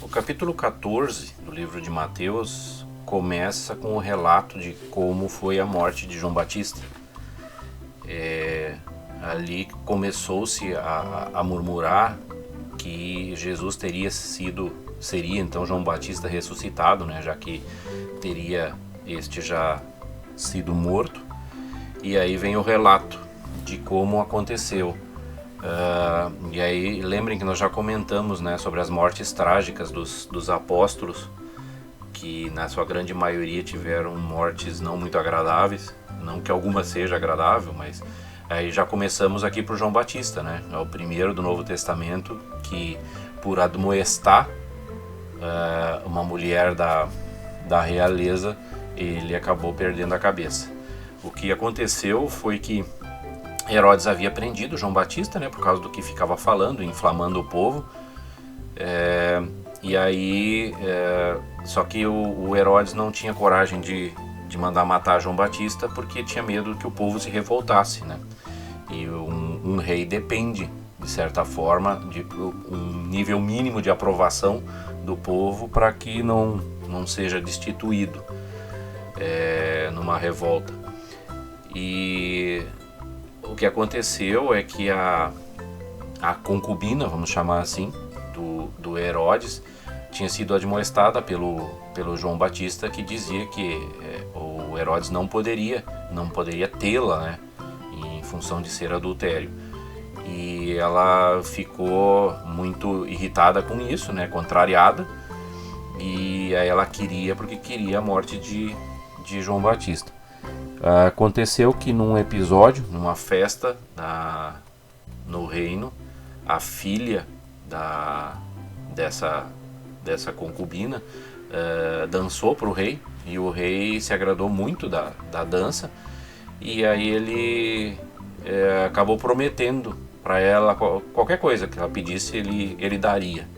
O capítulo 14 do livro de Mateus começa com o relato de como foi a morte de João Batista. Ali começou-se a murmurar que Jesus seria então João Batista ressuscitado, né, já que teria este já sido morto. E aí vem o relato de como aconteceu. E aí lembrem que nós já comentamos, né, sobre as mortes trágicas dos apóstolos, que na sua grande maioria tiveram mortes não muito agradáveis, não que alguma seja agradável, mas aí já começamos aqui por João Batista, né, é o primeiro do Novo Testamento que, por admoestar uma mulher da realeza, ele acabou perdendo a cabeça. O que aconteceu foi que Herodes havia prendido João Batista, né, por causa do que ficava falando, inflamando o povo. E aí, só que o Herodes não tinha coragem de mandar matar João Batista porque tinha medo que o povo se revoltasse, né? E um rei depende, de certa forma, de um nível mínimo de aprovação do povo para que não seja destituído numa revolta. E o que aconteceu é que a concubina, vamos chamar assim, do Herodes, tinha sido admoestada pelo João Batista, que dizia que o Herodes não poderia tê-la, né, em função de ser adultério. E ela ficou muito irritada com isso, né, contrariada, e aí ela queria a morte de João Batista. Aconteceu que num episódio, numa festa no reino, a filha dessa concubina dançou para o rei, e o rei se agradou muito da dança, e aí ele acabou prometendo para ela qualquer coisa que ela pedisse, ele daria.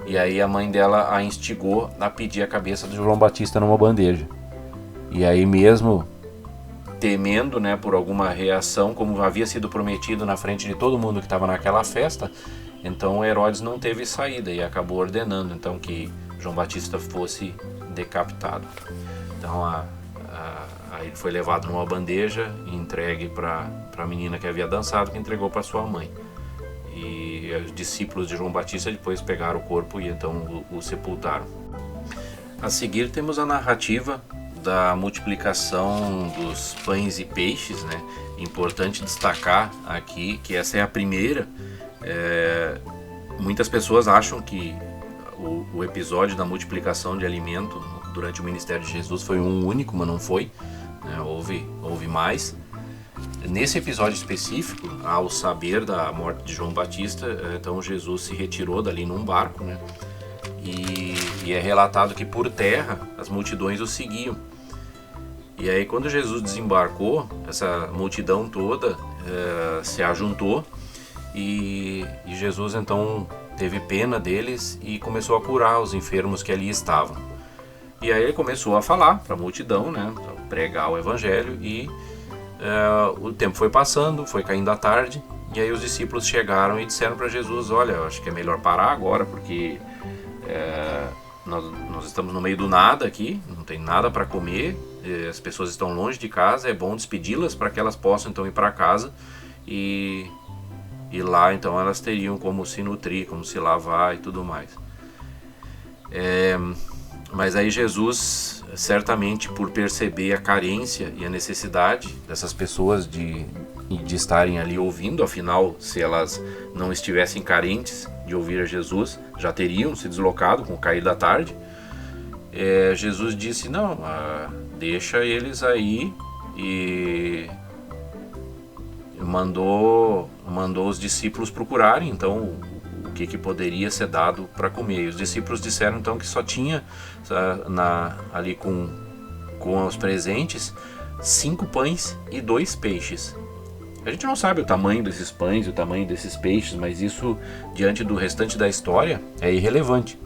E aí a mãe dela a instigou a pedir a cabeça de João Batista numa bandeja. E aí, mesmo temendo, né, por alguma reação, como havia sido prometido na frente de todo mundo que estava naquela festa, então Herodes não teve saída e acabou ordenando então que João Batista fosse decapitado. Então aí ele foi levado numa bandeja e entregue para a menina que havia dançado, que entregou para sua mãe. E os discípulos de João Batista depois pegaram o corpo e então o sepultaram. A seguir temos a narrativa da multiplicação dos pães e peixes, né? Importante destacar aqui que essa é a primeira. Muitas pessoas acham que o episódio da multiplicação de alimento durante o ministério de Jesus foi um único, mas não foi, né? Houve mais. Nesse episódio específico, ao saber da morte de João Batista, então Jesus se retirou dali num barco, né? E é relatado que por terra as multidões o seguiam. E aí, quando Jesus desembarcou, essa multidão toda se ajuntou, e Jesus então teve pena deles e começou a curar os enfermos que ali estavam. E aí ele começou a falar para a multidão, né, pregar o evangelho, e o tempo foi passando, foi caindo a tarde, e aí os discípulos chegaram e disseram para Jesus: olha, eu acho que é melhor parar agora, porque nós estamos no meio do nada aqui, não tem nada para comer, as pessoas estão longe de casa, é bom despedi-las para que elas possam então ir para casa e lá então elas teriam como se nutrir, como se lavar e tudo mais. Mas aí Jesus, certamente por perceber a carência e a necessidade dessas pessoas de estarem ali ouvindo, afinal, se elas não estivessem carentes de ouvir a Jesus, já teriam se deslocado com o cair da tarde. Jesus disse: não, deixa eles aí, e mandou os discípulos procurarem então o que poderia ser dado para comer. E os discípulos disseram então que só tinha ali com os presentes 5 pães e 2 peixes. A gente não sabe o tamanho desses pães e o tamanho desses peixes, mas isso, diante do restante da história, é irrelevante.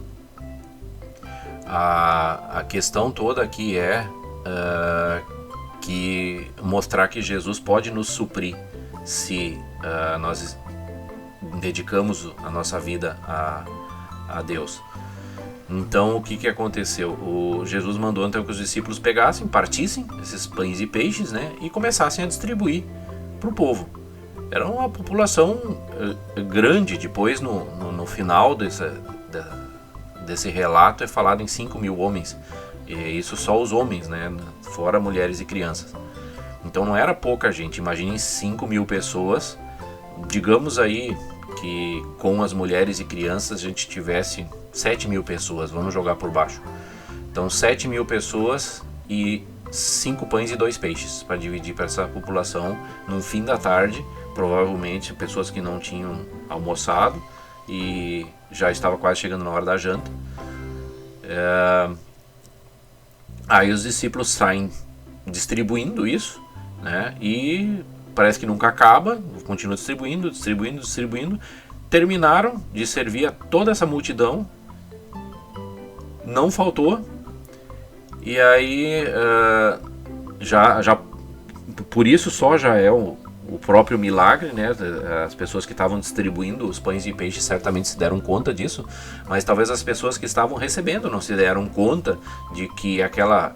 A questão toda aqui é que mostrar que Jesus pode nos suprir se nós dedicamos a nossa vida a Deus. Então, o que aconteceu? Jesus mandou então que os discípulos pegassem, partissem esses pães e peixes, né, e começassem a distribuir para o povo. Era uma população grande. Depois, no final desse relato, é falado em 5.000 homens. E isso só os homens, né, fora mulheres e crianças. Então não era pouca gente. Imaginem 5.000 pessoas. Digamos aí que com as mulheres e crianças a gente tivesse 7.000 pessoas, vamos jogar por baixo. Então 7.000 pessoas e 5 pães e 2 peixes para dividir para essa população no fim da tarde, provavelmente pessoas que não tinham almoçado e já estava quase chegando na hora da janta. Aí os discípulos saem distribuindo isso, né? E parece que nunca acaba, continua distribuindo. Terminaram de servir a toda essa multidão, não faltou. E aí já por isso só já é o próprio milagre, né? As pessoas que estavam distribuindo os pães e peixes certamente se deram conta disso, mas talvez as pessoas que estavam recebendo não se deram conta de que aquela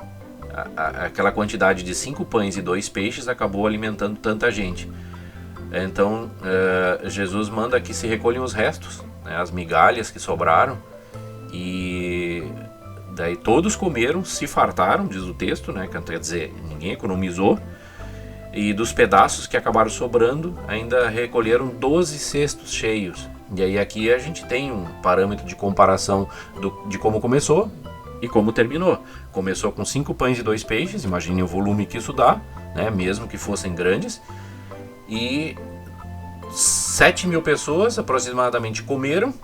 quantidade de 5 pães e 2 peixes acabou alimentando tanta gente. Então Jesus manda que se recolham os restos, né, as migalhas que sobraram, e daí todos comeram, se fartaram, diz o texto, né, quer dizer, ninguém economizou. E dos pedaços que acabaram sobrando, ainda recolheram 12 cestos cheios. E aí aqui a gente tem um parâmetro de comparação de como começou e como terminou. Começou com 5 pães e 2 peixes, imagine o volume que isso dá, né, mesmo que fossem grandes. E 7.000 pessoas aproximadamente comeram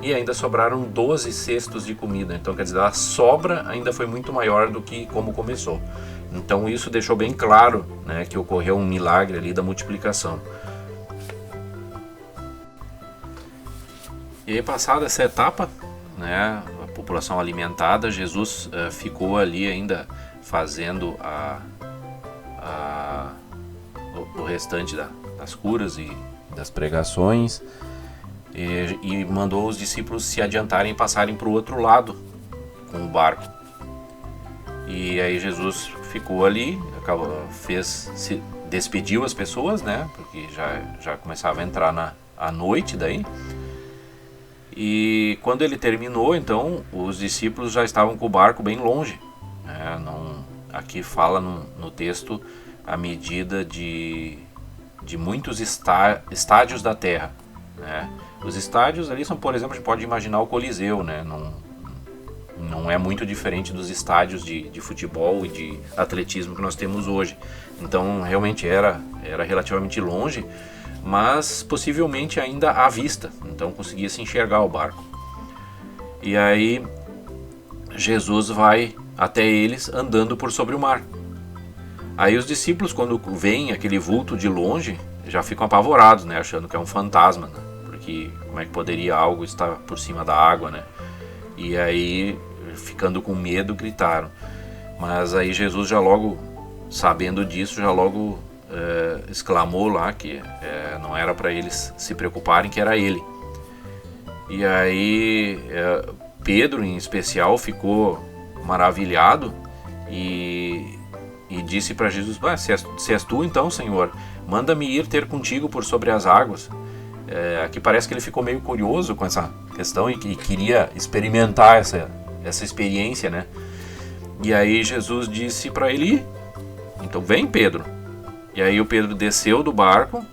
e ainda sobraram 12 cestos de comida. Então, quer dizer, a sobra ainda foi muito maior do que como começou. Então isso deixou bem claro, né, que ocorreu um milagre ali da multiplicação. E aí, passada essa etapa, né, a população alimentada, Jesus ficou ali ainda fazendo o restante das curas e das pregações, e mandou os discípulos se adiantarem e passarem para o outro lado com o barco. E aí Jesus ficou ali, despediu as pessoas, né? Porque já começava a entrar a noite daí. E quando ele terminou, então, os discípulos já estavam com o barco bem longe, né? Aqui fala no texto a medida de muitos estádios da terra, né? Os estádios ali são, por exemplo, a gente pode imaginar o Coliseu, né? Não é muito diferente dos estádios de futebol e de atletismo que nós temos hoje. Então realmente era relativamente longe, mas possivelmente ainda à vista. Então conseguia se enxergar o barco. E aí Jesus vai até eles andando por sobre o mar. Aí os discípulos, quando veem aquele vulto de longe, já ficam apavorados, né? Achando que é um fantasma, né? Porque como é que poderia algo estar por cima da água, né? E aí, ficando com medo, gritaram. Mas aí Jesus já logo, sabendo disso, já logo exclamou lá que não era para eles se preocuparem, que era ele. E aí Pedro, em especial, ficou maravilhado e disse para Jesus: se és tu então, Senhor, manda-me ir ter contigo por sobre as águas. Aqui parece que ele ficou meio curioso com essa questão e queria experimentar essa experiência, né? E aí Jesus disse para ele ir. Então vem, Pedro. E aí o Pedro desceu do barco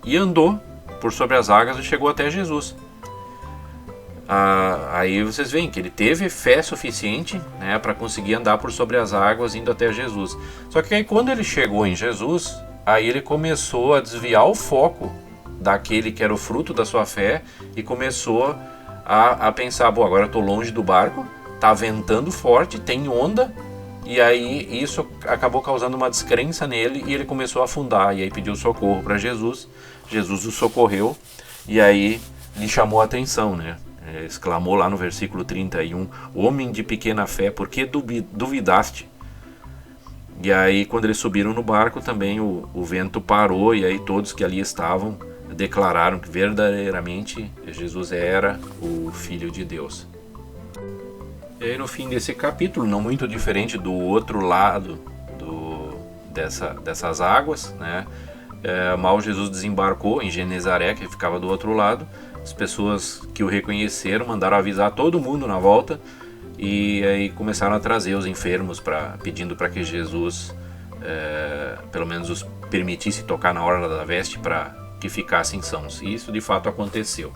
e andou por sobre as águas e chegou até Jesus. Aí vocês veem que ele teve fé suficiente, né, para conseguir andar por sobre as águas indo até Jesus. Só que aí quando ele chegou em Jesus, aí ele começou a desviar o foco daquele que era o fruto da sua fé e começou a pensar: bom, agora eu estou longe do barco, está ventando forte, tem onda. E aí isso acabou causando uma descrença nele e ele começou a afundar. E aí pediu socorro para Jesus. Jesus o socorreu e aí lhe chamou a atenção, né? Exclamou lá no versículo 31: homem de pequena fé, por que duvidaste? E aí quando eles subiram no barco também o vento parou, e aí todos que ali estavam declararam que verdadeiramente Jesus era o Filho de Deus. E aí no fim desse capítulo, não muito diferente do outro lado dessas águas, né? Mal Jesus desembarcou em Genezaré, que ficava do outro lado. As pessoas que o reconheceram mandaram avisar todo mundo na volta, e aí começaram a trazer os enfermos, pedindo para que Jesus pelo menos os permitisse tocar na orla da veste para que ficassem sãos. E isso de fato aconteceu.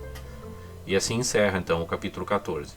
E assim encerra então o capítulo 14.